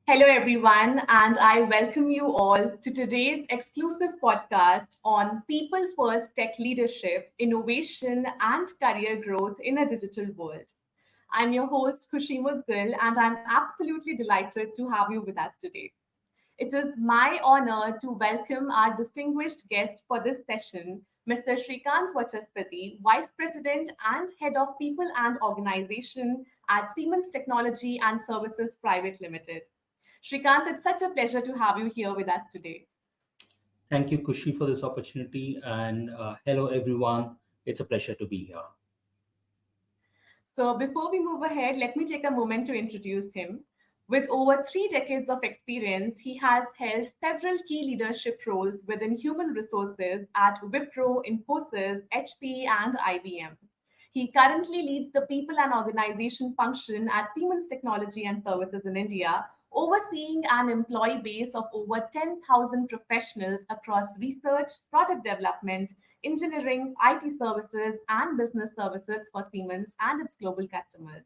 Hello, everyone, and I welcome you all to today's exclusive podcast on People First Tech Leadership, Innovation, and Career Growth in a Digital World. I'm your host, Khushi Mudgal, and I'm absolutely delighted to have you with us today. It is my honor to welcome our distinguished guest for this session, Mr. Srikanth Vachaspati, Vice President and Head of People and Organization at Siemens Technology and Services Private Limited. Srikanth, it's such a pleasure to have you here with us today. Thank you, Kushi, for this opportunity. And hello, everyone. It's a pleasure to be here. So, before we move ahead, let me take a moment to introduce him. With over 3 decades of experience, he has held several key leadership roles within human resources at Wipro, Infosys, HP, and IBM. He currently leads the people and organization function at Siemens Technology and Services in India, overseeing an employee base of over 10,000 professionals across research, product development, engineering, IT services, and business services for Siemens and its global customers.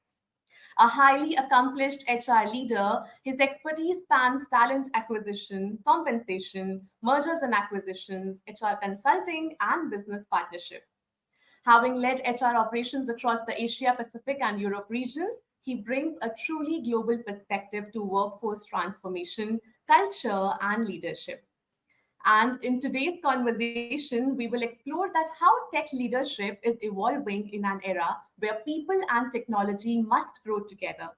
A highly accomplished HR leader, his expertise spans talent acquisition, compensation, mergers and acquisitions, HR consulting, and business partnership. Having led HR operations across the Asia Pacific and Europe regions, he brings a truly global perspective to workforce transformation, culture, and leadership. And in today's conversation, we will explore that how tech leadership is evolving in an era where people and technology must grow together.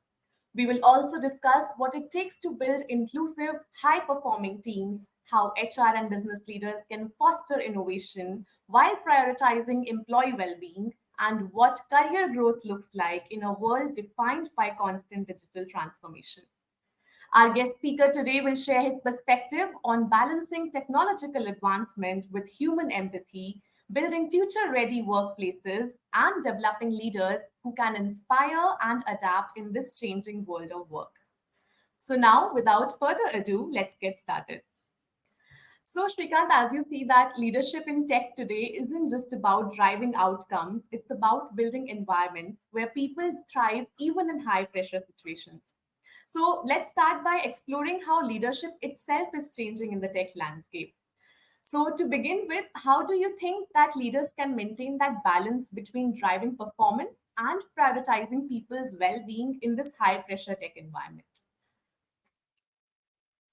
We will also discuss what it takes to build inclusive, high performing teams, how HR and business leaders can foster innovation while prioritizing employee well being, and what career growth looks like in a world defined by constant digital transformation. Our guest speaker today will share his perspective on balancing technological advancement with human empathy, building future ready workplaces, and developing leaders who can inspire and adapt in this changing world of work. So, now, without further ado, let's get started. So, Shrikant, as you see that leadership in tech today isn't just about driving outcomes, it's about building environments where people thrive even in high pressure situations. So, let's start by exploring how leadership itself is changing in the tech landscape. So, to begin with, how do you think that leaders can maintain that balance between driving performance and prioritizing people's well being in this high pressure tech environment?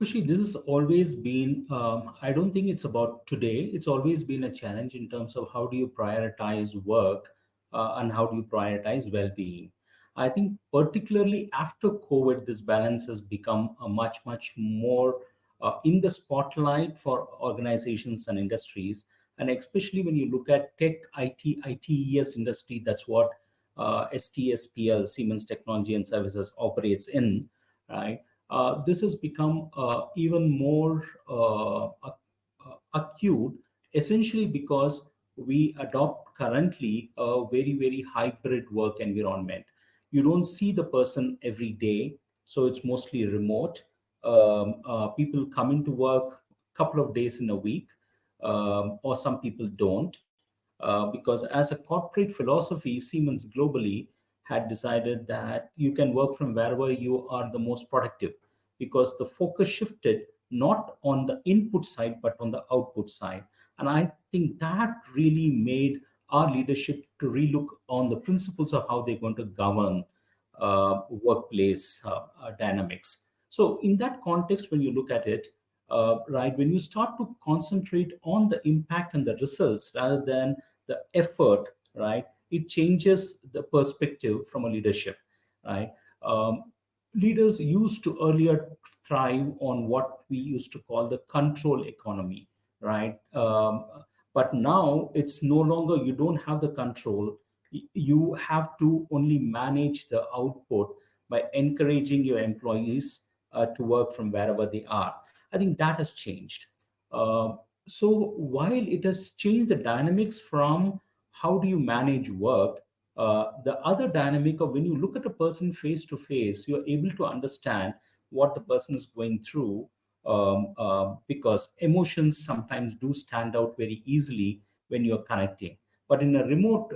Kushi, this has always been, I don't think it's about today. It's always been a challenge in terms of how do you prioritize work and how do you prioritize well being. I think, particularly after COVID, this balance has become a much more in the spotlight for organizations and industries. And especially when you look at tech, ITES industry, that's what STSPL, Siemens Technology and Services, operates in, right? This has become even more acute, essentially because we adopt currently a very hybrid work environment. You don't see the person every day, so it's mostly remote. People come into work a couple of days in a week, or some people don't, because as a corporate philosophy, Siemens globally had decided that you can work from wherever you are the most productive, because the focus shifted not on the input side but on the output side. And I think that really made our leadership to relook on the principles of how they're going to govern workplace dynamics. So in that context, when you look at it, right, when you start to concentrate on the impact and the results rather than the effort, right, it changes the perspective from a leadership, right? Leaders used to earlier thrive on what we used to call the control economy, right? But now it's no longer, you don't have the control. You have to only manage the output by encouraging your employees to work from wherever they are. I think that has changed. Uh, so while it has changed the dynamics from how do you manage work, the other dynamic of when you look at a person face to face, you're able to understand what the person is going through, because emotions sometimes do stand out very easily when you're connecting. But in a remote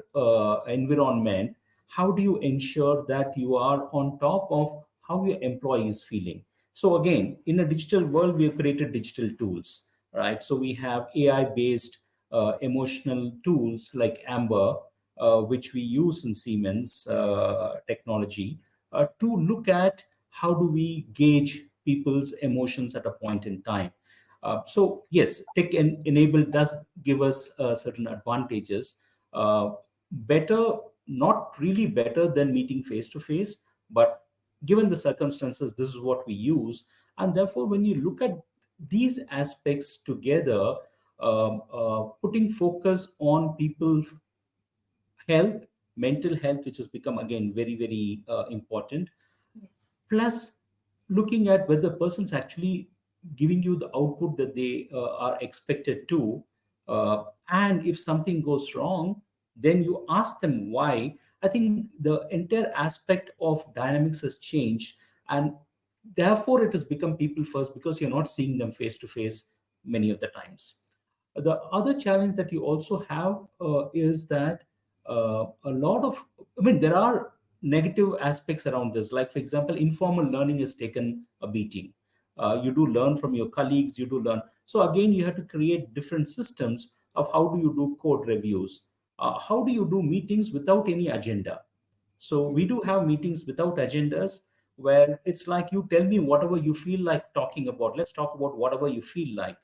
environment, how do you ensure that you are on top of how your employee is feeling? So again, in a digital world, we have created digital tools, right? So we have AI-based emotional tools like Amber, which we use in Siemens technology to look at how do we gauge people's emotions at a point in time. So yes, enabled does give us certain advantages. Better, not really better than meeting face to face, but given the circumstances, this is what we use. And therefore, when you look at these aspects together, putting focus on people's health, mental health, which has become again very, very important, Yes. plus looking at whether the person's actually giving you the output that they are expected to, and if something goes wrong, then you ask them why. I think the entire aspect of dynamics has changed, and therefore it has become people first because you're not seeing them face to face many of the times. The other challenge that you also have is that a lot of, I mean, there are negative aspects around this. Like, for example, informal learning has taken a beating. You do learn from your colleagues, you do learn. So, again, you have to create different systems of how do you do code reviews? How do you do meetings without any agenda? So, we do have meetings without agendas where it's like you tell me whatever you feel like talking about. Let's talk about whatever you feel like,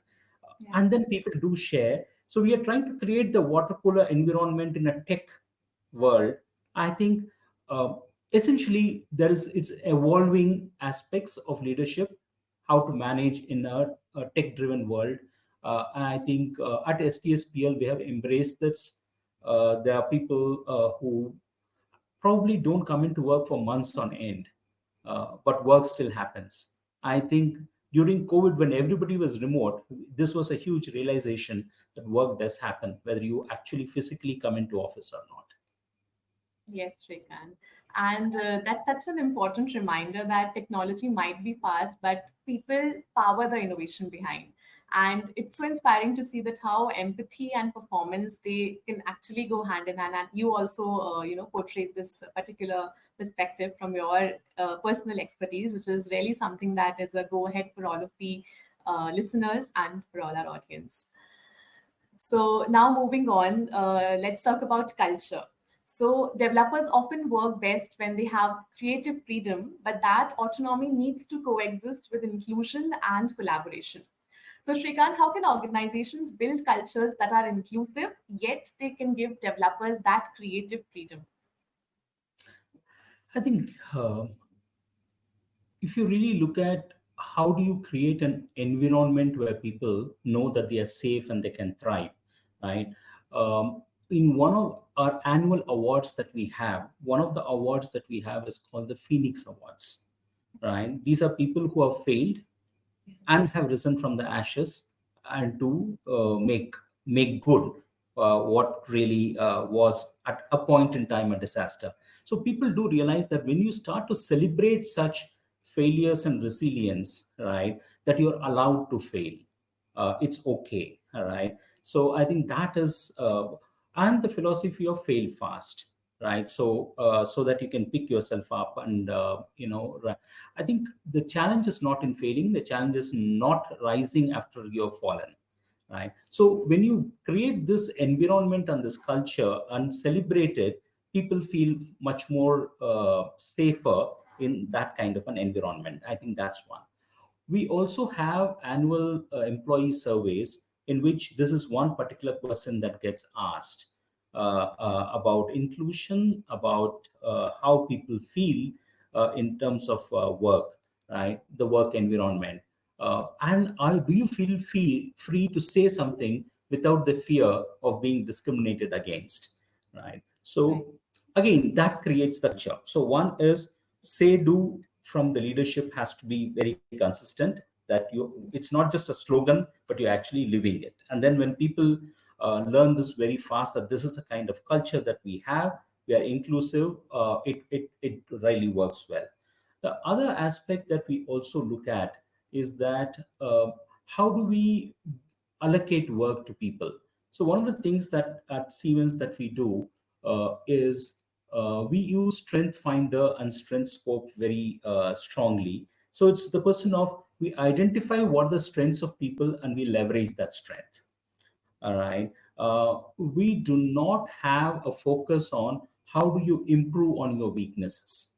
Yeah. and then people do share. So we are trying to create the water cooler environment in a tech world. I think uh, essentially there is, it's evolving aspects of leadership, how to manage in a tech driven world. I think at STSPL we have embraced this. There are people who probably don't come into work for months on end, but work still happens. I think during COVID, when everybody was remote, this was a huge realization that work does happen, whether you actually physically come into office or not. Yes, Shrikant. And that's such an important reminder that technology might be fast, but people power the innovation behind. And it's so inspiring to see that how empathy and performance they can actually go hand in hand. And you also, portrayed this particular perspective from your personal expertise, which is really something that is a go ahead for all of the listeners and for all our audience. So now moving on, let's talk about culture. So developers often work best when they have creative freedom, but that autonomy needs to coexist with inclusion and collaboration. So Shrikant, how can organizations build cultures that are inclusive, yet they can give developers that creative freedom? I think if you really look at how do you create an environment where people know that they are safe and they can thrive, right? In one of our annual awards that we have, one of the awards that we have is called the Phoenix Awards, right? These are people who have failed and have risen from the ashes, and to make good what really was at a point in time a disaster. So people do realize that when you start to celebrate such failures and resilience, right, that you're allowed to fail, it's okay, all right. So I think that is and the philosophy of fail fast, right? So so that you can pick yourself up and I think the challenge is not in failing, the challenge is not rising after you've fallen, right? So when you create this environment and this culture and celebrate it, people feel much more safer in that kind of an environment. I think that's one. We also have annual employee surveys in which this is one particular question that gets asked about inclusion, about how people feel in terms of work, right? The work environment. Do you feel free to say something without the fear of being discriminated against, right? Right. So again, that creates the culture. So one is say do from the leadership has to be very consistent, that you, it's not just a slogan but you're actually living it. And then when people learn this very fast, that this is the kind of culture that we have, we are inclusive, it really works well. The other aspect that we also look at is that how do we allocate work to people. So one of the things that at Siemens that we do is we use Strength Finder and Strength Scope very strongly. So it's the question of we identify what are the strengths of people and we leverage that strength. All right. We do not have a focus on how do you improve on your weaknesses.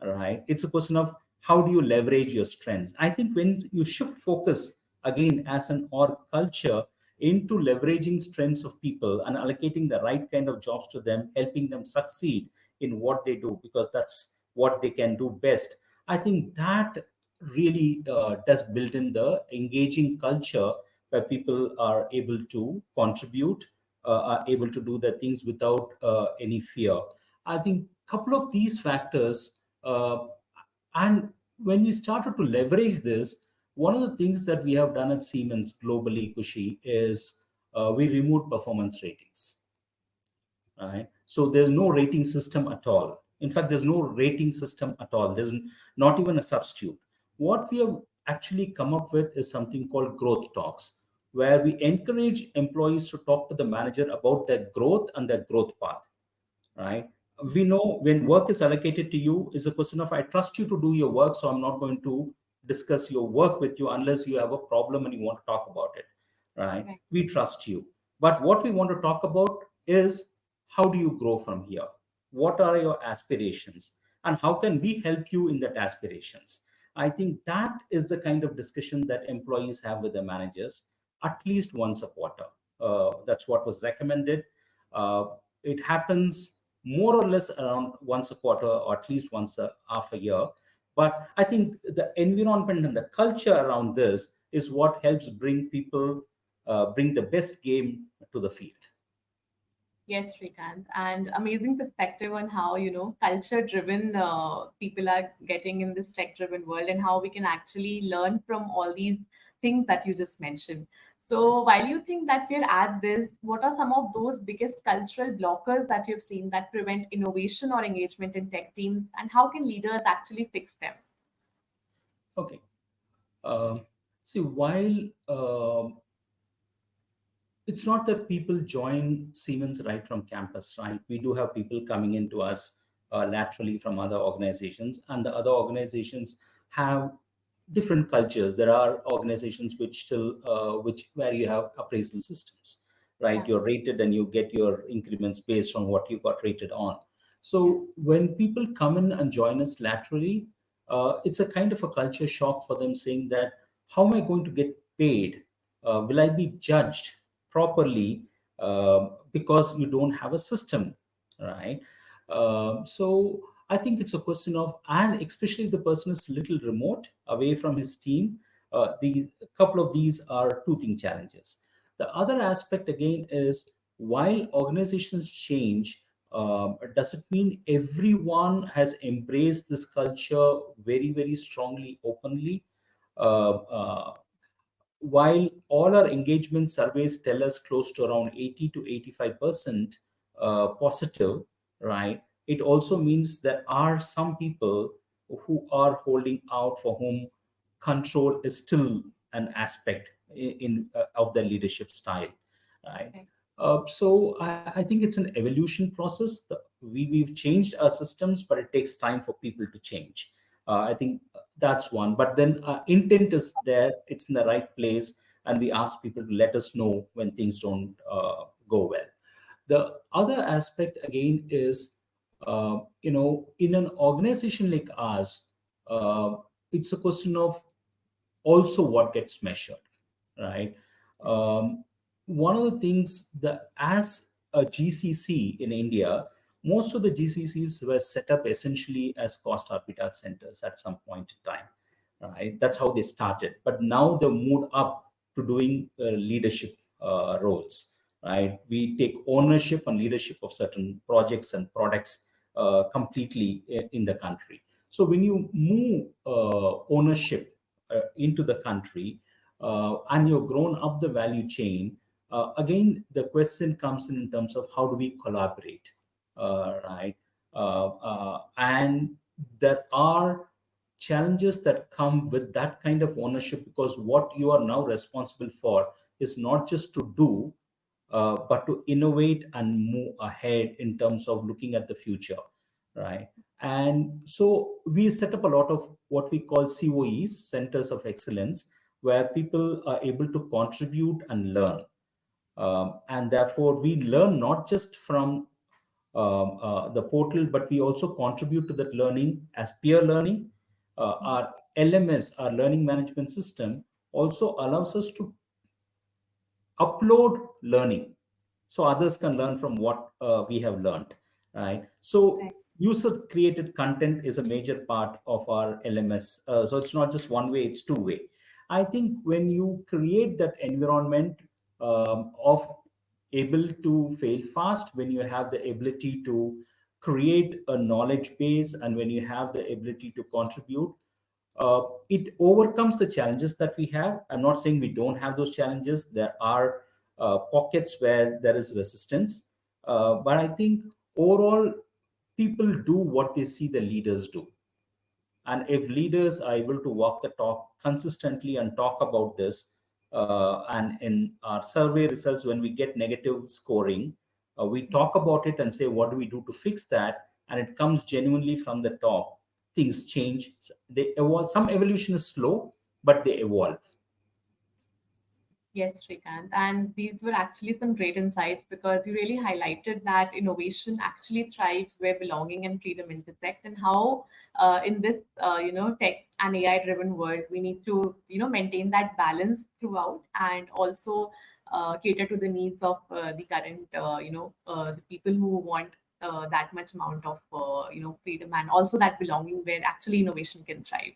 All right. It's a question of how do you leverage your strengths. I think when you shift focus again as an org culture into leveraging strengths of people and allocating the right kind of jobs to them, helping them succeed in what they do, because that's what they can do best. I think that really does build in the engaging culture where people are able to contribute, are able to do the things without any fear. I think a couple of these factors, uh, and when we started to leverage this, one of the things that we have done at Siemens globally, Kushi, is we removed performance ratings. Right? So there's no rating system at all. In fact, there's no rating system at all. There's not even a substitute. What we have actually come up with is something called growth talks, where we encourage employees to talk to the manager about their growth and their growth path. Right? We know when work is allocated to you is a question of I trust you to do your work, so I'm not going to discuss your work with you unless you have a problem and you want to talk about it. Right? Right. We trust you. But what we want to talk about is how do you grow from here? What are your aspirations? And how can we help you in that aspirations? I think that is the kind of discussion that employees have with the managers at least once a quarter. That's what was recommended. Uh, it happens more or less around once a quarter or at least once a half a year. But I think the environment and the culture around this is what helps bring people, bring the best game to the field. Yes, Srikanth, and amazing perspective on how, culture-driven people are getting in this tech-driven world, and how we can actually learn from all these things that you just mentioned. So, while you think that we're at this, what are some of those biggest cultural blockers that you've seen that prevent innovation or engagement in tech teams, and how can leaders actually fix them? Okay. Um See, while it's not that people join Siemens right from campus, right? We do have people coming into us laterally from other organizations, and the other organizations have different cultures. There are organizations which still, which where you have appraisal systems, right? Yeah, You're rated and you get your increments based on what you got rated on. yeah, So when people come in and join us laterally, it's a kind of a culture shock for them, saying that how am I going to get paid? Will I be judged properly because you don't have a system, right? So I think it's a question of, and especially if the person is a little remote away from his team, the couple of these are two thing challenges. The other aspect again is while organizations change, does it mean everyone has embraced this culture very, very strongly, openly? Uh, uh, while all our engagement surveys tell us close to around 80 to 85% positive, right? It also means there are some people who are holding out, for whom control is still an aspect of their leadership style, right? right. So I think it's an evolution process. We've changed our systems, but it takes time for people to change. I think that's one. But then intent is there; it's in the right place, and we ask people to let us know when things don't go well. The other aspect again is, in an organization like ours, uh, it's a question of also what gets measured, right? Um, One of the things that as a GCC in India, most of the GCCs were set up essentially as cost arbitrage centers at some point in time, right? That's how they started. But now they've moved up to doing leadership roles, right? We take ownership and leadership of certain projects and products completely in the country. So when you move ownership into the country and you've grown up the value chain, again, the question comes in terms of how do we collaborate, right? And there are challenges that come with that kind of ownership, because what you are now responsible for is not just to do, but to innovate and move ahead in terms of looking at the future, right? And so we set up a lot of what we call COEs, Centers of Excellence, where people are able to contribute and learn. And therefore, we learn not just from the portal, but we also contribute to that learning as peer learning. Our LMS, our learning management system, also allows us to upload learning so others can learn from what we have learned, right? So Right. user created content is a major part of our LMS. So it's not just one way, it's two way. I think when you create that environment of able to fail fast, when you have the ability to create a knowledge base, and when you have the ability to contribute, it overcomes the challenges that we have. I'm not saying we don't have those challenges. There are pockets where there is resistance, but I think overall people do what they see the leaders do. And if leaders are able to walk the talk consistently and talk about this, and in our survey results, when we get negative scoring, we talk about it and say, what do we do to fix that? And it comes genuinely from the top. Things change. They evolve. Some evolution is slow, but they evolve. Yes, Srikanth. And these were actually some great insights because you really highlighted that innovation actually thrives where belonging and freedom intersect, and how in this tech and AI driven world we need to maintain that balance throughout, and also cater to the needs of the current the people who want that much amount of freedom, and also that belonging where actually innovation can thrive.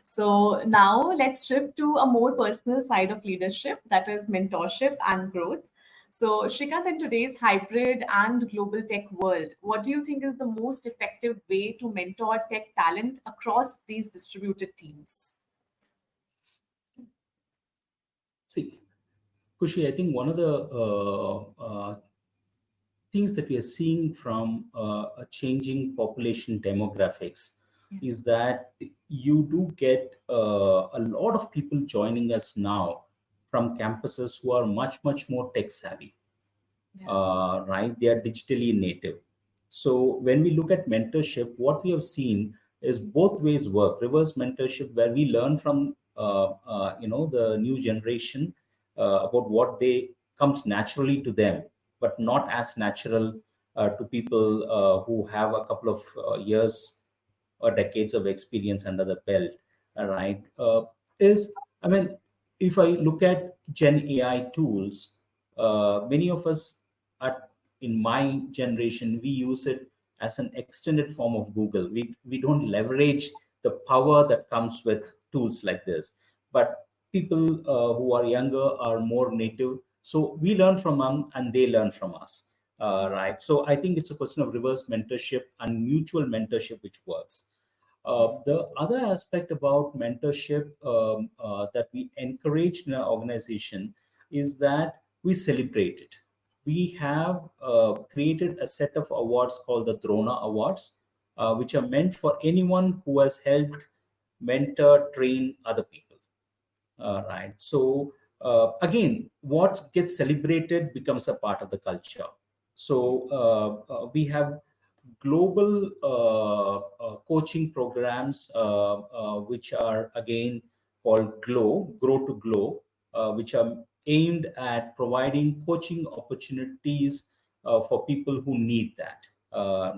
So now let's shift to a more personal side of leadership, that is mentorship and growth. So, Shrikant, in today's hybrid and global tech world, what do you think is the most effective way to mentor tech talent across these distributed teams? See, Kushi, I think one of the things that we are seeing from a changing population demographics Yeah. is that you do get a lot of people joining us now from campuses who are much, much more tech savvy, Yeah. right? They are digitally native. So when we look at mentorship, what we have seen is both ways work. Reverse mentorship, where we learn from the new generation about what they comes naturally to them, but not as natural to people who have a couple of years or decades of experience under the belt, right? Is I mean, if I look at Gen AI tools, many of us at in my generation we use it as an extended form of Google. We don't leverage the power that comes with tools like this. But people who are younger are more native, so we learn from them and they learn from us, right? So I think it's a question of reverse mentorship and mutual mentorship which works. The other aspect about mentorship that we encourage in our organization is that we celebrate it. We have created a set of awards called the Drona Awards, which are meant for anyone who has helped mentor, train other people. Right. So again, what gets celebrated becomes a part of the culture. So we have global coaching programs, which are again called Grow to Glow, which are aimed at providing coaching opportunities for people who need that.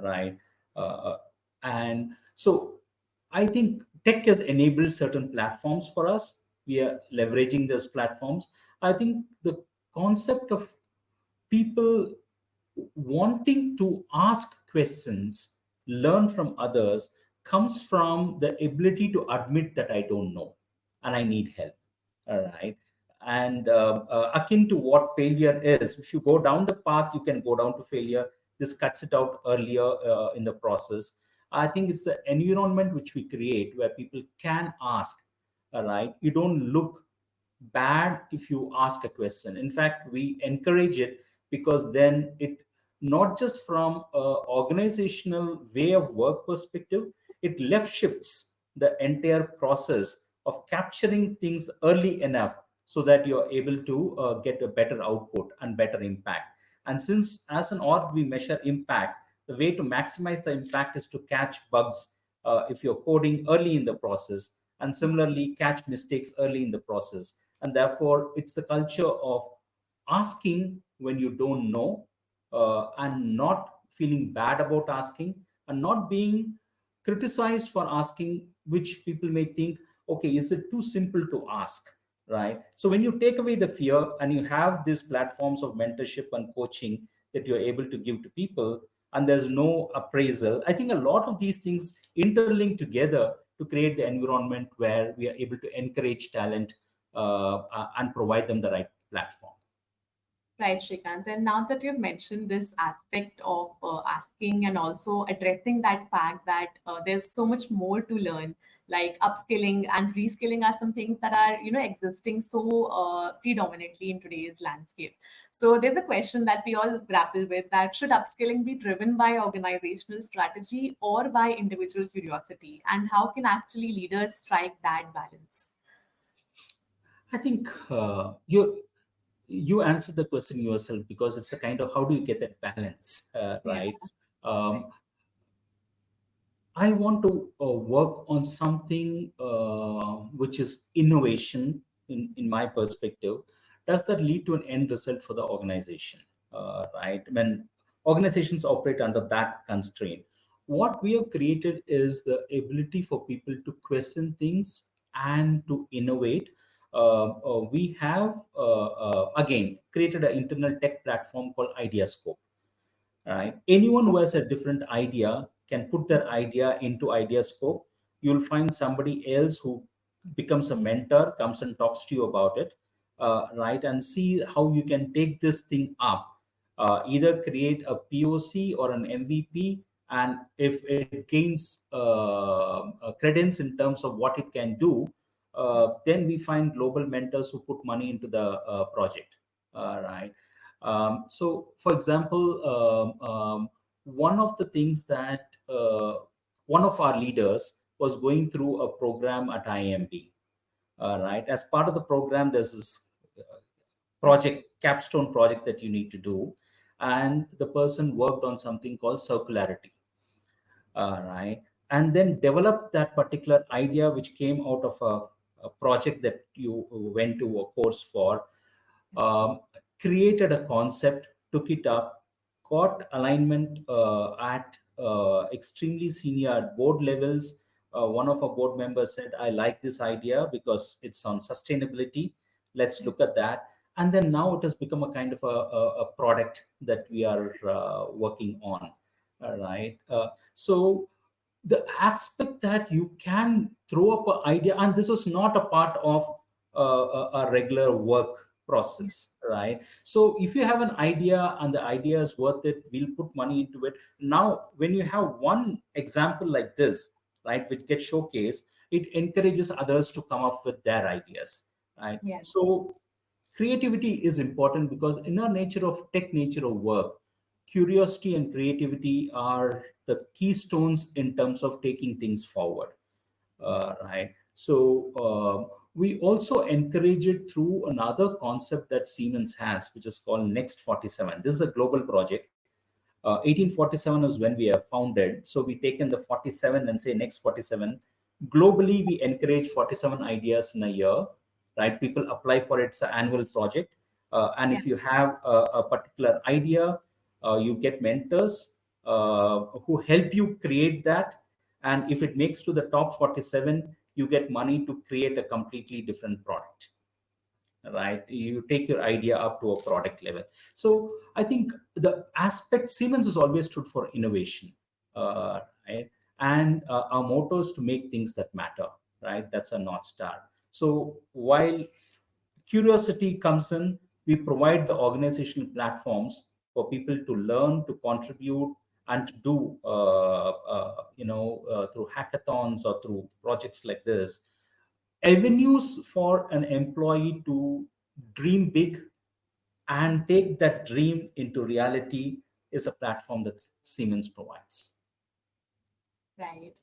Right. Uh, and so I think tech has enabled certain platforms for us. We are leveraging those platforms. I think the concept of people wanting to ask questions, learn from others, comes from the ability to admit that I don't know and I need help. All right. And akin to what failure is, if you go down the path, you can go down to failure. This cuts it out earlier in the process. I think it's the environment which we create where people can ask. All right. You don't look bad if you ask a question. In fact, we encourage it because then it, not just from a organizational way of work perspective, it left shifts the entire process of capturing things early enough so that you're able to get a better output and better impact. And since as an org we measure impact, The way to maximize the impact is to catch bugs if you're coding early in the process, and similarly catch mistakes early in the process. And therefore, it's the culture of asking when you don't know, and not feeling bad about asking, and not being criticized for asking, which people may think, okay, is it too simple to ask? Right. So when you take away the fear and you have these platforms of mentorship and coaching that you're able to give to people, and there's no appraisal, I think a lot of these things interlink together to create the environment where we are able to encourage talent, and provide them the right platform. Right, Shrikant. And now that you've mentioned this aspect of asking and also addressing that fact that there's so much more to learn, like upskilling and reskilling are some things that are, existing so predominantly in today's landscape. So there's a question that we all grapple with, that should upskilling be driven by organizational strategy or by individual curiosity? And how can actually leaders strike that balance? I think you answered the question yourself, because it's a kind of how do you get that balance, Yeah. right? Right. Um, I want to work on something which is innovation in my perspective. Does that lead to an end result for the organization? Right? When organizations operate under that constraint, what we have created is the ability for people to question things and to innovate. We have, again, created an internal tech platform called IdeaScope. Right? Anyone who has a different idea can put their idea into idea scope. You'll find somebody else who becomes a mentor, comes and talks to you about it, right? And see how you can take this thing up, either create a POC or an MVP. And if it gains credence in terms of what it can do, then we find global mentors who put money into the project, right? So, for example, one of the things that one of our leaders was going through a program at IMB. Right, as part of the program, there's this project, capstone project that you need to do, and the person worked on something called circularity. Right, and then developed that particular idea, which came out of a project that you went to a course for, um, created a concept, took it up, got alignment at extremely senior board levels. One of our board members said, I like this idea because it's on sustainability. Let's look at that. And then now it has become a kind of a product that we are working on. All right. So the aspect that you can throw up an idea, and this was not a part of a regular work process, right? So if you have an idea and the idea is worth it, we'll put money into it. Now when you have one example like this, right, which gets showcased, it encourages others to come up with their ideas, right? Yeah. So creativity is important, because in our nature of tech nature of work, curiosity and creativity are the keystones in terms of taking things forward, right? So we also encourage it through another concept that Siemens has, which is called Next 47. This is a global project. 1847 is when we are founded. So we taken the 47 and say next 47. Globally, we encourage 47 ideas in a year, right? People apply for it. It's an annual project. And Yeah. if you have a particular idea, you get mentors who help you create that. And if it makes to the top 47, you get money to create a completely different product, right? You take your idea up to a product level. So I think the aspect, Siemens has always stood for innovation, right? And our motto is to make things that matter, right? That's a North Star. So while curiosity comes in, we provide the organizational platforms for people to learn, to contribute, and to do, through hackathons or through projects like this, avenues for an employee to dream big and take that dream into reality is a platform that Siemens provides. Right.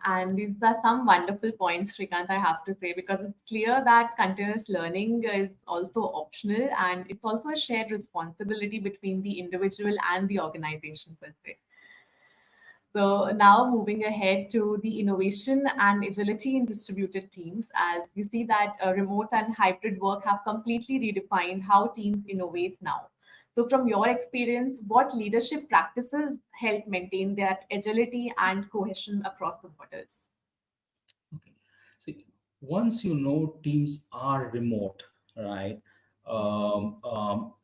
And these are some wonderful points, Shrikant, I have to say, because it's clear that continuous learning is also optional and it's also a shared responsibility between the individual and the organization per se. So now moving ahead to the innovation and agility in distributed teams, as we see that remote and hybrid work have completely redefined how teams innovate now. So from your experience, what leadership practices help maintain that agility and cohesion across the borders? Okay. See, once you know teams are remote, right?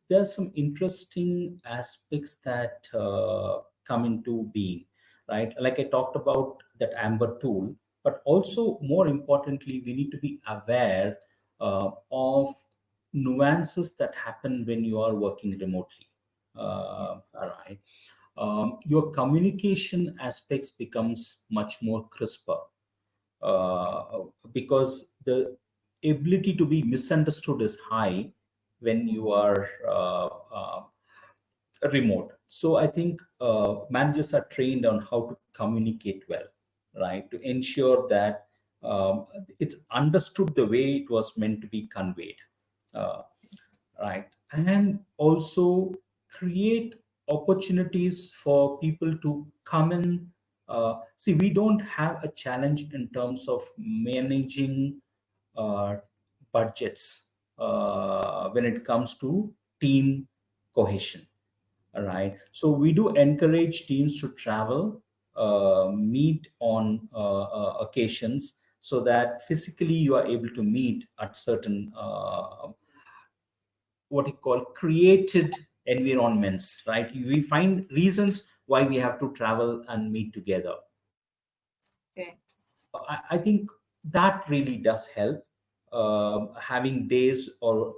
There's some interesting aspects that come into being, right? Like I talked about that Amber tool, but also more importantly, we need to be aware of nuances that happen when you are working remotely. All right. Your communication aspects becomes much more crisper uh, because the ability to be misunderstood is high when you are remote. So I think managers are trained on how to communicate well, right, to ensure that it's understood the way it was meant to be conveyed. Uh, right, and also create opportunities for people to come in. See, we don't have a challenge in terms of managing uh, budgets when it comes to team cohesion. All right, so we do encourage teams to travel, meet on occasions, so that physically you are able to meet at certain what you call created environments, right? We find reasons why we have to travel and meet together. Correct. I think that really does help. Having days or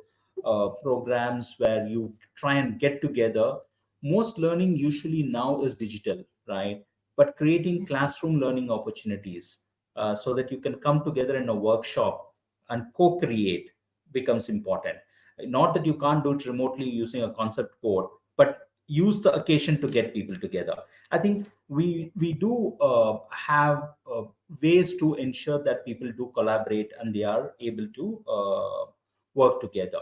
programs where you try and get together. Most learning usually now is digital, right? But creating classroom learning opportunities so that you can come together in a workshop and co-create becomes important. Not that you can't do it remotely using a concept code, but use the occasion to get people together. I think we do have ways to ensure that people do collaborate and they are able to work together.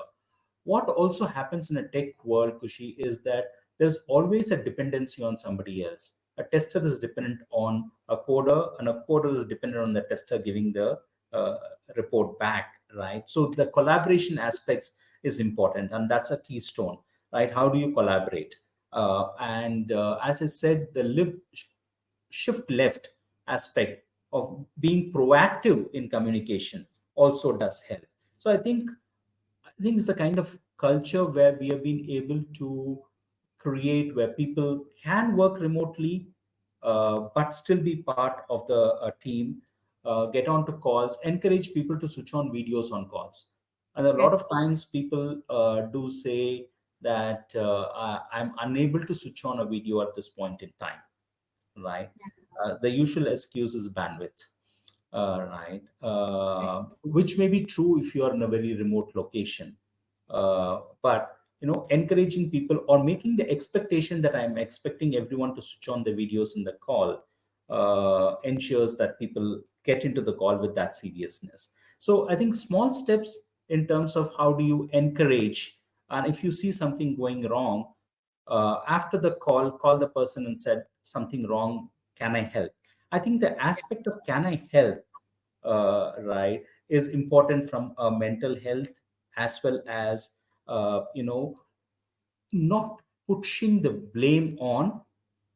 What also happens in a tech world, Kushi, is that there's always a dependency on somebody else. A tester is dependent on a coder, and a coder is dependent on the tester giving the uh, report back, right? So the collaboration aspects is important, and that's a keystone, right? How do you collaborate? And as I said, the shift left aspect of being proactive in communication also does help. So I think it's the kind of culture where we have been able to create where people can work remotely, but still be part of the team, get onto calls, encourage people to switch on videos on calls. And a lot Correct. of times people do say that I'm unable to switch on a video at this point in time, right? The usual excuse is bandwidth, right? Which may be true if you are in a very remote location, but encouraging people or making the expectation that I'm expecting everyone to switch on the videos in the call ensures that people get into the call with that seriousness. So I think small steps in terms of how do you encourage, and if you see something going wrong, after the call the person and said something wrong, can I help? I think the aspect of can I help, right, is important from a mental health, as well as not pushing the blame on,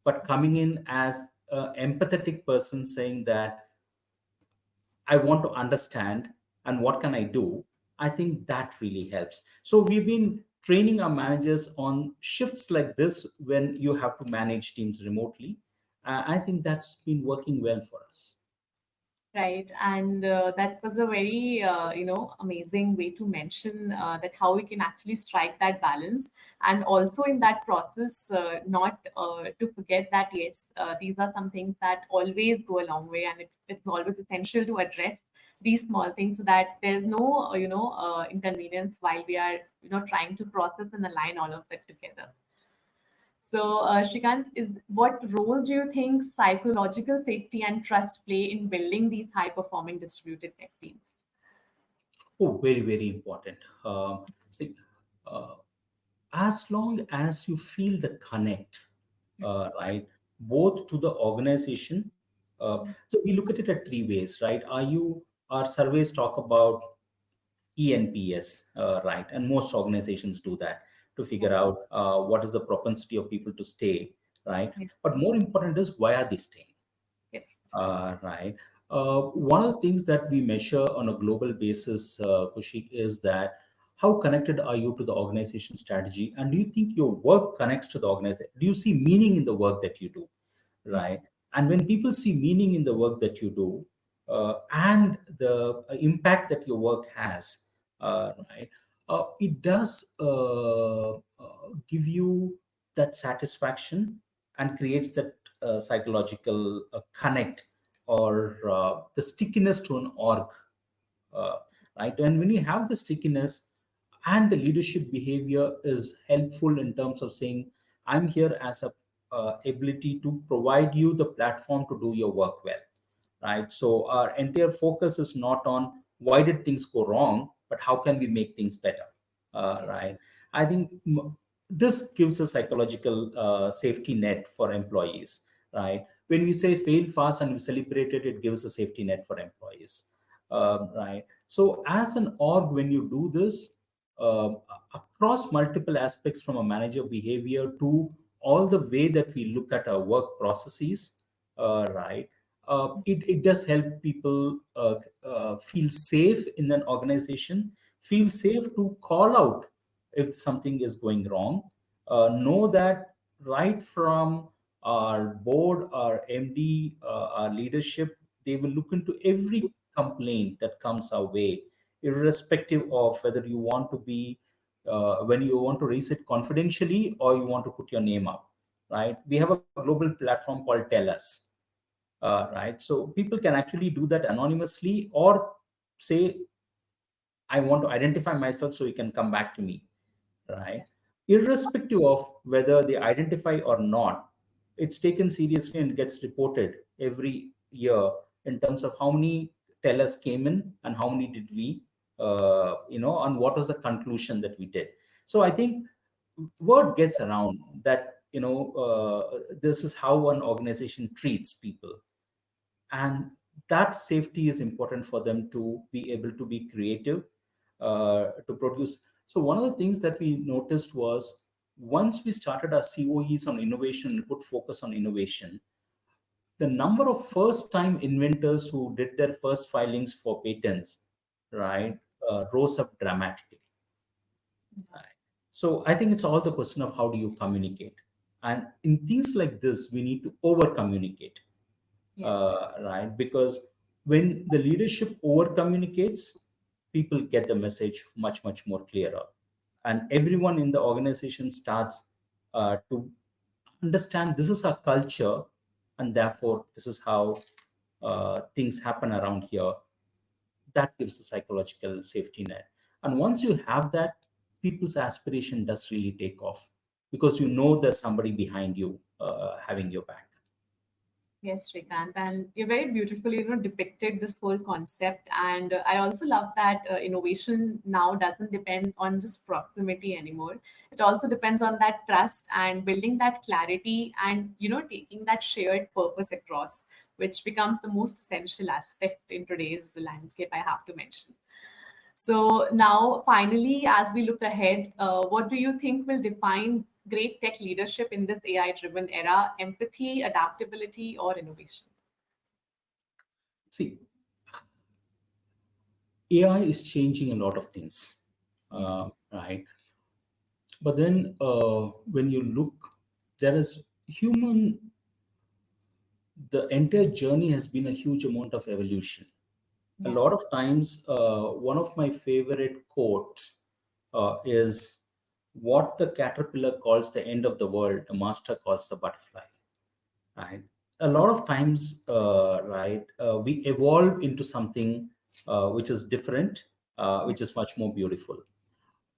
but coming in as an empathetic person saying that I want to understand and what can I do. I think that really helps. So we've been training our managers on shifts like this when you have to manage teams remotely. I think that's been working well for us. Right, and that was a very amazing way to mention that how we can actually strike that balance, and also in that process, not to forget that yes, these are some things that always go a long way, and it's always essential to address these small things so that there's no inconvenience while we are trying to process and align all of that together. So, Shrikant, what role do you think psychological safety and trust play in building these high performing distributed tech teams? Oh, very, very important. See, uh, as long as you feel the connect, right? both to the organization. So we look at it at three ways, right? Our surveys talk about ENPS, right? And most organizations do that to Yeah. figure out what is the propensity of people to stay, right? Yeah. But more important is why are they staying, Correct. right? One of the things that we measure on a global basis, Kushik, is that how connected are you to the organization strategy, and do you think your work connects to the organization? Do you see meaning in the work that you do? Yeah. Right? And when people see meaning in the work that you do, and the impact that your work has, right, it does give you that satisfaction and creates that psychological connect, or the stickiness to an org, uh, right? And when you have the stickiness, and the leadership behavior is helpful in terms of saying, I'm here as a ability to provide you the platform to do your work well, right? So our entire focus is not on why did things go wrong, but how can we make things better, Yeah. right? I think this gives a psychological safety net for employees, right? When we say fail fast and we celebrate it, it gives a safety net for employees, right? So as an org, when you do this, um, across multiple aspects, from a manager behavior to all the way that we look at our work processes, right? It does help people feel safe in an organization, feel safe to call out if something is going wrong, know that right from our board, our MD, our leadership, they will look into every complaint that comes our way, irrespective of whether you want to be, when you want to raise it confidentially or you want to put your name up, right? We have a global platform called Tell Us, right? So people can actually do that anonymously, or say, I want to identify myself so you can come back to me, right? Irrespective of whether they identify or not, it's taken seriously and gets reported every year in terms of how many tellers came in and how many did we, and what was the conclusion that we did. So I think word gets around that, this is how an organization treats people, and that safety is important for them to be able to be creative, to produce. So one of the things that we noticed was, once we started our COEs on innovation and put focus on innovation, the number of first time inventors who did their first filings for patents, right, rose up dramatically, right? So I think it's all the question of how do you communicate, and in things like this we need to over communicate, Yes. right? Because when the leadership over communicates, people get the message much, much more clearer. And everyone in the organization starts to understand this is our culture, and therefore, this is how things happen around here. That gives a psychological safety net. And once you have that, people's aspiration does really take off, because you know there's somebody behind you having your back. Yes, Srikanth, and you very beautifully, depicted this whole concept. And I also love that innovation now doesn't depend on just proximity anymore. It also depends on that trust and building that clarity, and taking that shared purpose across, which becomes the most essential aspect in today's landscape, I have to mention. So now, finally, as we look ahead, what do you think will define great tech leadership in this AI-driven era? Empathy, adaptability, or innovation? See, AI is changing a lot of things, Yes. right? But then when you look, there is human, the entire journey has been a huge amount of evolution. A Yeah. lot of times, one of my favorite quotes is, what the caterpillar calls the end of the world, the master calls the butterfly, right? A lot of times, right, we evolve into something which is different, Yeah. which is much more beautiful.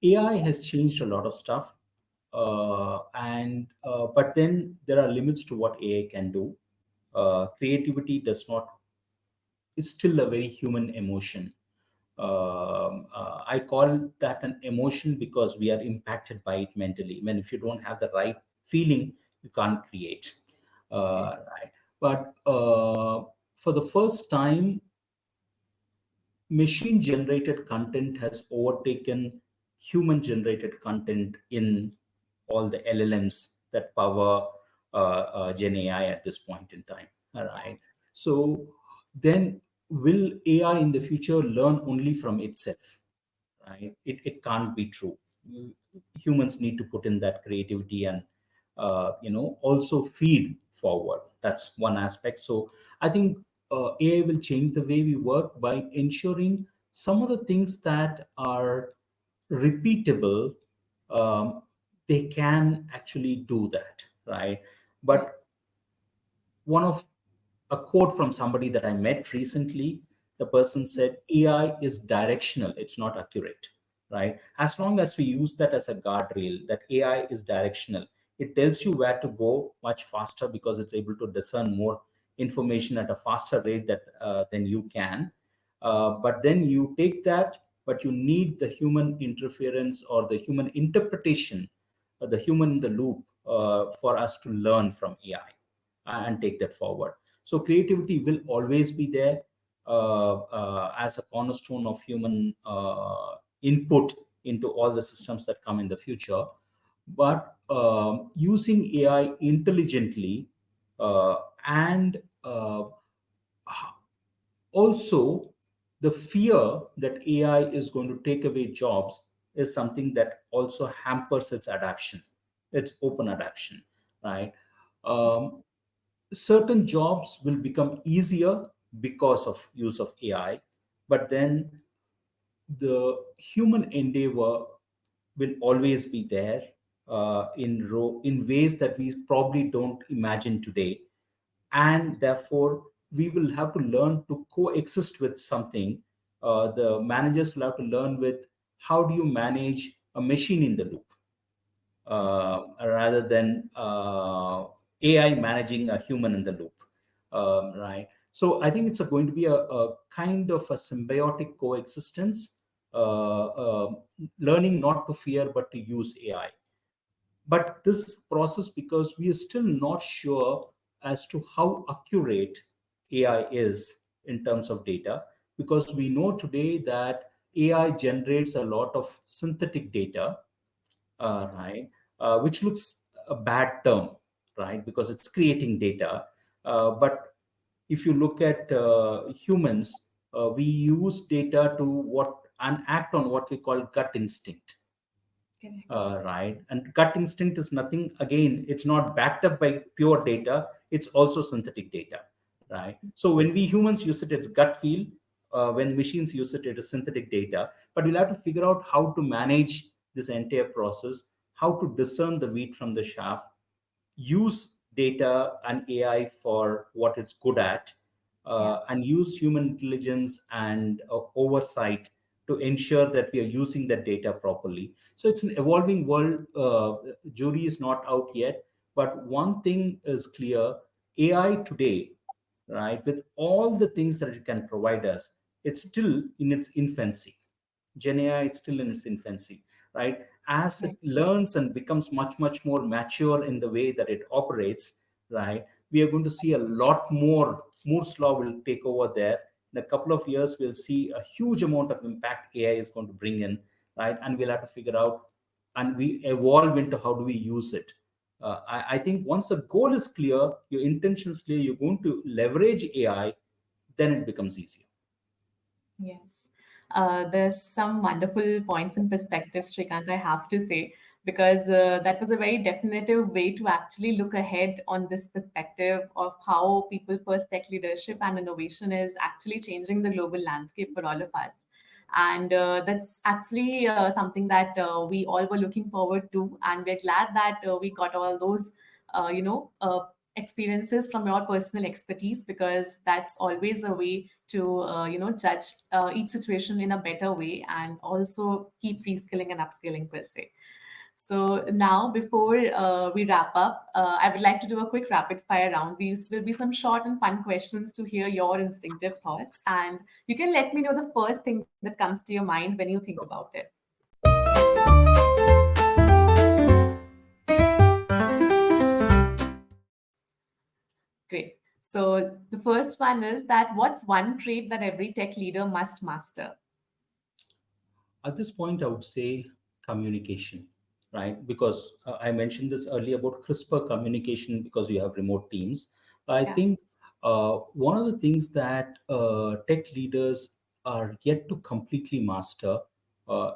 AI has changed a lot of stuff, and but then there are limits to what AI can do. Creativity does not, is still a very human emotion. I call that an emotion because we are impacted by it mentally. I mean, if you don't have the right feeling, you can't create. Right. But for the first time, machine generated content has overtaken human generated content in all the LLMs that power Gen AI at this point in time. All right. So then, will AI in the future learn only from itself? Right? It can't be true. Humans need to put in that creativity and also feed forward. That's one aspect. So I think AI will change the way we work by ensuring some of the things that are repeatable, um, they can actually do that, right? Yeah. But one of a quote from somebody that I met recently. The person said, AI is directional, it's not accurate, right? As long as we use that as a guardrail, that AI is directional, it tells you where to go much faster because it's able to discern more information at a faster rate than you can. But then you take that, but you need the human interference or the human interpretation, the human in the loop for us to learn from AI and take that forward. So creativity will always be there as a cornerstone of human input into all the systems that come in the future. But using AI intelligently and also the fear that AI is going to take away jobs is something that also hampers its adaptation, its open adaptation, right? Um, Certain jobs will become easier because of use of AI, but then the human endeavor will always be there in ways that we probably don't imagine today, and therefore we will have to learn to coexist with something. The managers will have to learn with how do you manage a machine in the loop rather than AI managing a human in the loop, right? So I think it's going to be a kind of a symbiotic coexistence, learning not to fear but to use AI. But this process, because we are still not sure as to how accurate AI is in terms of data, because we know today that AI generates a lot of synthetic data, right? Which looks a bad term, right? Because it's creating data. But if you look at humans, we use data to what and act on what we call gut instinct, Correct. right? And gut instinct is nothing, again, it's not backed up by pure data, it's also synthetic data, right? So when we humans use it, it's gut feel. When machines use it, it is synthetic data. But we'll have to figure out how to manage this entire process, how to discern the wheat from the chaff, use data and AI for what it's good at, Yeah. and use human intelligence and oversight to ensure that we are using that data properly. So it's an evolving world. Jury is not out yet, but one thing is clear: AI today, right, with all the things that it can provide us, it's still in its infancy. Gen AI, it's still in its infancy, right? As it Right. learns and becomes much, much more mature in the way that it operates, right? We are going to see a lot more. Moore's law will take over there. In a couple of years, we'll see a huge amount of impact AI is going to bring in, right? And we'll have to figure out and we evolve into how do we use it. I think once the goal is clear, your intention is clear, you're going to leverage AI, then it becomes easier. Yes. There's some wonderful points and perspectives, Srikant, I have to say, because that was a very definitive way to actually look ahead on this perspective of how people first tech leadership and innovation is actually changing the global landscape for all of us. And that's actually something that we all were looking forward to. And we're glad that we got all those, experiences from your personal expertise, because that's always a way to judge each situation in a better way and also keep reskilling and upskilling per se. So now, before we wrap up, I would like to do a quick rapid fire round. These will be some short and fun questions to hear your instinctive thoughts, and you can let me know the first thing that comes to your mind when you think about it. So the first one is that what's one trait that every tech leader must master? At this point, I would say communication, right? Because I mentioned this earlier about crisper communication because you have remote teams. I Yeah. think one of the things that tech leaders are yet to completely master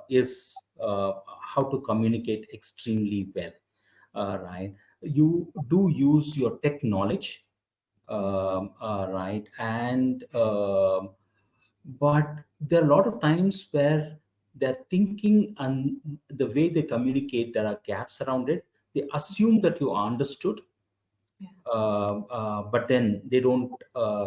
is how to communicate extremely well, right? You do use your tech knowledge, right? And but there are a lot of times where their thinking and the way they communicate, there are gaps around it. They assume that you understood, Yeah. but then they don't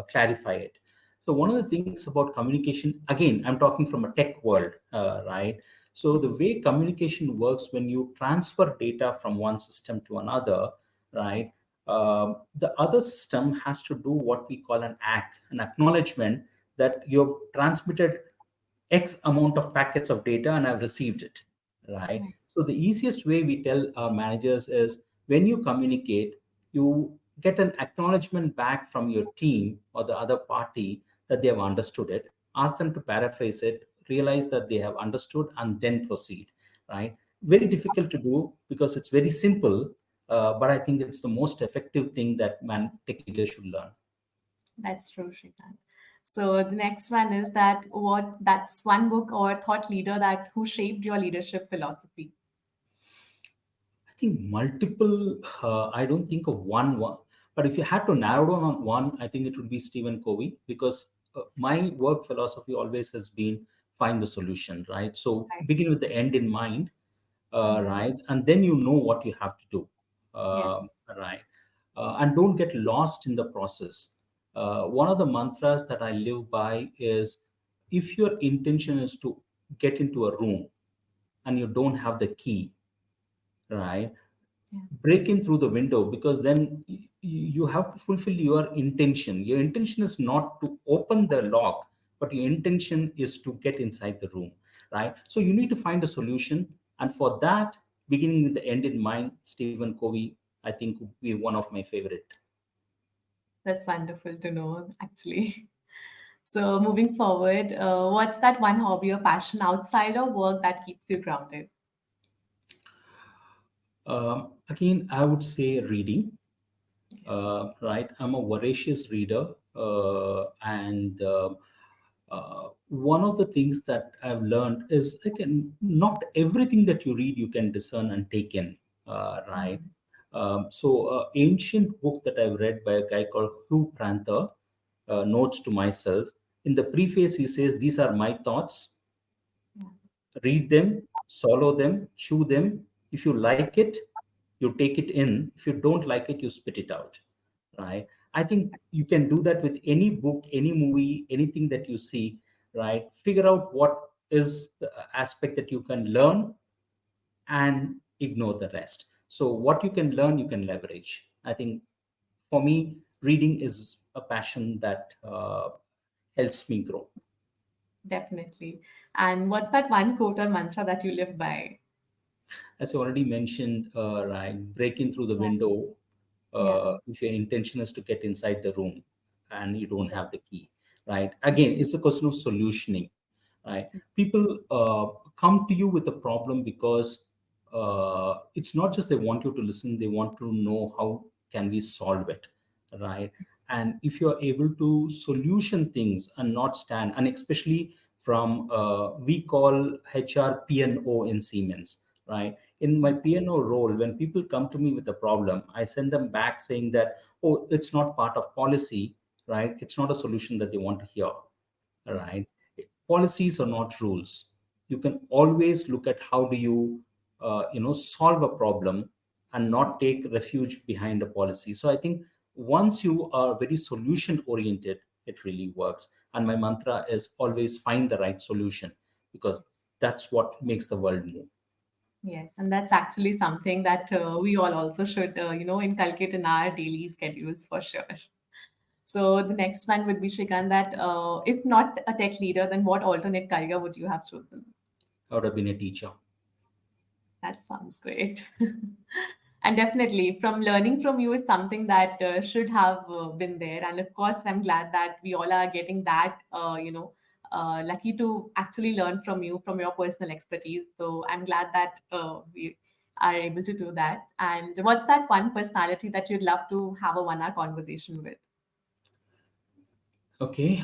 clarify it. So one of the things about communication, again, I'm talking from a tech world, right? So the way communication works when you transfer data from one system to another, right? The other system has to do what we call an acknowledgement that you've transmitted X amount of packets of data and I've received it, right? Right. So the easiest way we tell our managers is when you communicate, you get an acknowledgement back from your team or the other party that they have understood it. Ask them to paraphrase it, realize that they have understood, and then proceed, right? Very Yes. difficult to do because it's very simple, but I think it's the most effective thing that tech leaders should learn. That's true, Shrikant. So the next one is that that's one book or thought leader that who shaped your leadership philosophy. I think multiple. I don't think of one, but if you had to narrow down on one, I think it would be Stephen Covey because my work philosophy always has been find the solution, right? So Right. begin with the end in mind, Mhm. right, and then you know what you have to do, Yes. right, and don't get lost in the process. One of the mantras that I live by is if your intention is to get into a room and you don't have the key, right, Yeah. break in through the window because then you have to fulfill your intention. Your intention is not to open the lock, but your intention is to get inside the room, right? So you need to find a solution, and for that, beginning with the end in mind, Stephen Covey, I think, would be one of my favorite. That's wonderful to know, actually. So moving forward, what's that one hobby or passion outside of work that keeps you grounded? Again, I would say reading. Right, I'm a voracious reader, and one of the things that I've learned is, again, not everything that you read you can discern and take in, right? Mhm. So, ancient book that I've read by a guy called Hugh Pranther, Notes to Myself. In the preface, he says, "These are my thoughts. Yeah. Read them, swallow them, chew them. If you like it, you take it in. If you don't like it, you spit it out." Right? I think you can do that with any book, any movie, anything that you see, right? Figure out what is the aspect that you can learn and ignore the rest. So, what you can learn, you can leverage. I think for me, reading is a passion that helps me grow. Definitely. And what's that one quote or mantra that you live by? As I already mentioned, right, breaking through the Yeah. window, Yeah. if your intention is to get inside the room and you don't have the Yes. key, right? Again, it's a question of solutioning, right? Yeah. People come to you with a problem because it's not just they want you to listen, they want to know how can we solve it, right? And if you're able to solution things and not stand, and especially from we call HR PNO in Siemens, right? In my PNO role, when people come to me with a problem, I send them back saying that, oh, it's not part of policy, right? It's not a solution that they want to hear, Yeah. right? Policies are not rules. You can always look at how do you, solve a problem and not take refuge behind a policy. So I think once you are very solution oriented, it really works. And my mantra is always find the right solution because that's what makes the world move. Yes, and that's actually something that we all also should, inculcate in our daily schedules for sure. So the next one would be Shrikant, that if not a tech leader, then what alternate career would you have chosen? I would have been a teacher. That sounds great. And definitely, from learning from you is something that should have been there. And of course, I'm glad that we all are getting that, lucky to actually learn from you, from your personal expertise. So I'm glad that we are able to do that. And what's that one personality that you'd love to have a 1 hour conversation with? Okay,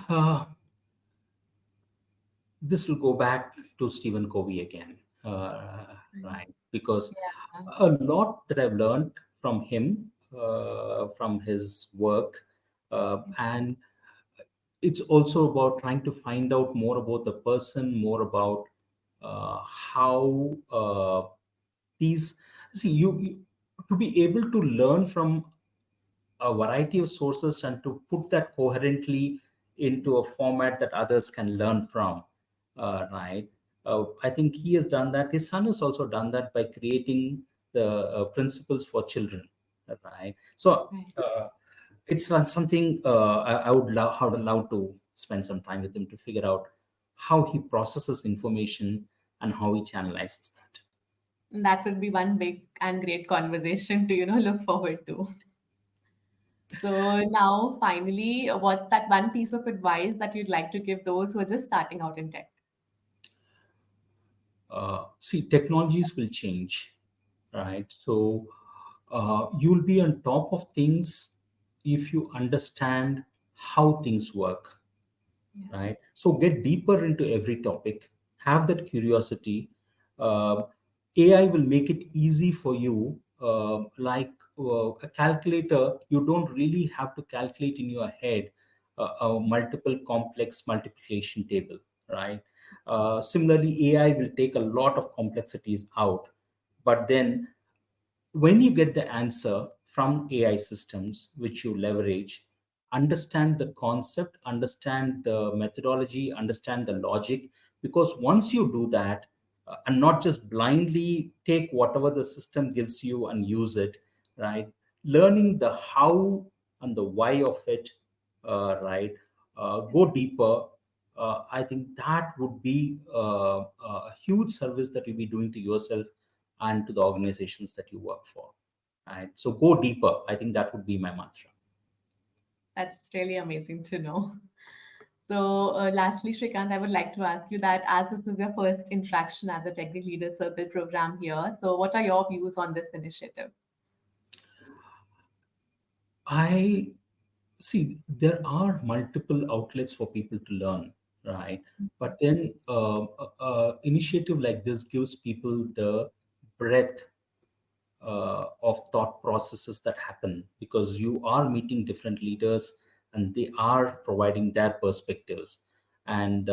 this will go back to Stephen Covey again, right? Because Yeah. a lot that I've learned from him, from his work, and it's also about trying to find out more about the person, more about how these see to be able to learn from a variety of sources and to put that coherently into a format that others can learn from, right? I think he has done that. His son has also done that by creating the principles for children, right? So Right. it's something I would love to spend some time with him to figure out how he processes information and how he channelizes that. That would be one big and great conversation to, look forward to. So now, finally, what's that one piece of advice that you'd like to give those who are just starting out in tech? See, technologies will change, right? So you'll be on top of things if you understand how things work, Yeah. right? So get deeper into every topic, have that curiosity. Uh, AI will make it easy for you. Like a calculator, you don't really have to calculate in your head a multiple complex multiplication table, right? Similarly, AI will take a lot of complexities out, but then when you get the answer from AI systems, which you leverage, understand the concept, understand the methodology, understand the logic. Because once you do that, and not just blindly take whatever the system gives you and use it, right? Learning the how and the why of it, right? Yes. Go deeper. I think that would be a huge service that you'll be doing to yourself and to the organizations that you work for. Right. So go deeper. I think that would be my mantra. That's really amazing to know. So, lastly, Shrikant, I would like to ask you that as this is your first interaction at the TechGig Leaders Circle program here, so what are your views on this initiative? I see there are multiple outlets for people to learn, right? But then initiative like this gives people the breadth of thought processes that happen because you are meeting different leaders and they are providing their perspectives. And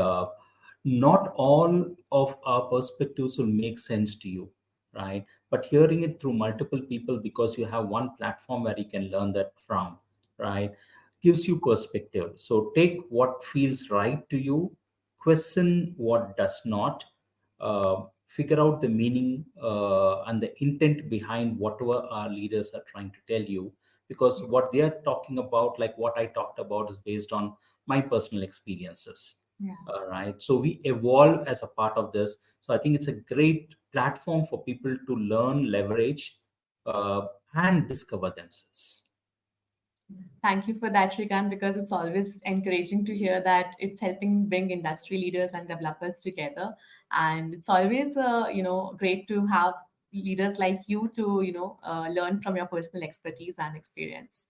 not all of our perspectives will make sense to you, right? But hearing it through multiple people because you have one platform where you can learn that from, right, gives you perspective. So take what feels right to you, question what does not, figure out the meaning and the intent behind whatever our leaders are trying to tell you. Because what they are talking about, like what I talked about, is based on my personal experiences. Yeah. Right. So we evolve as a part of this. So I think it's a great platform for people to learn, leverage, and discover themselves. Thank you for that, Shrikant, because it's always encouraging to hear that it's helping bring industry leaders and developers together. And it's always, great to have leaders like you to, learn from your personal expertise and experience.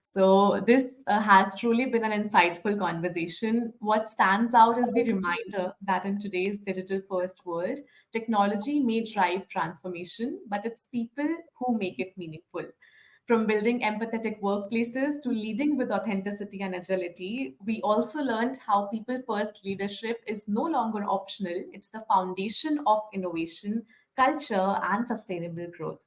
So, this has truly been an insightful conversation. What stands out is the reminder that in today's digital first world, technology may drive transformation, but it's people who make it meaningful. From building empathetic workplaces to leading with authenticity and agility, we also learned how people first leadership is no longer optional, it's the foundation of innovation, culture, and sustainable growth.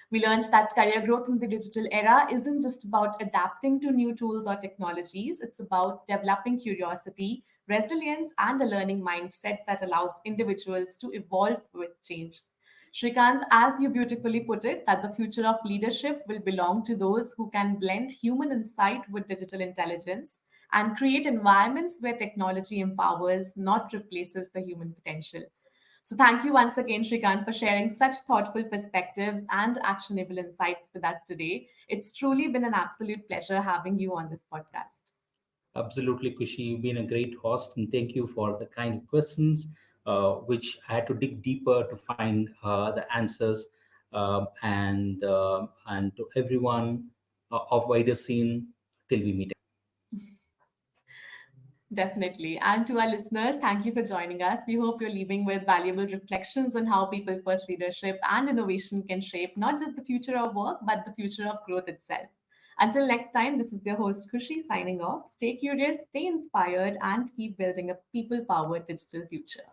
We learned that career growth in the digital era isn't just about adapting to new tools or technologies, it's about developing curiosity, resilience, and a learning mindset that allows individuals to evolve with change. Shrikant, as you beautifully put it, that the future of leadership will belong to those who can blend human insight with digital intelligence and create environments where technology empowers, not replaces the human potential. So, thank you once again, Srikanth, for sharing such thoughtful perspectives and actionable insights with us today. It's truly been an absolute pleasure having you on this podcast. Absolutely, Kushi. You've been a great host, and thank you for the kind questions, which I had to dig deeper to find the answers. And to everyone of wider scene, till we meet. Definitely. And to our listeners, thank you for joining us. We hope you're leaving with valuable reflections on how people first leadership and innovation can shape not just the future of work, but the future of growth itself. Until next time, this is your host Kushi signing off. Stay curious, stay inspired, and keep building a people powered digital future.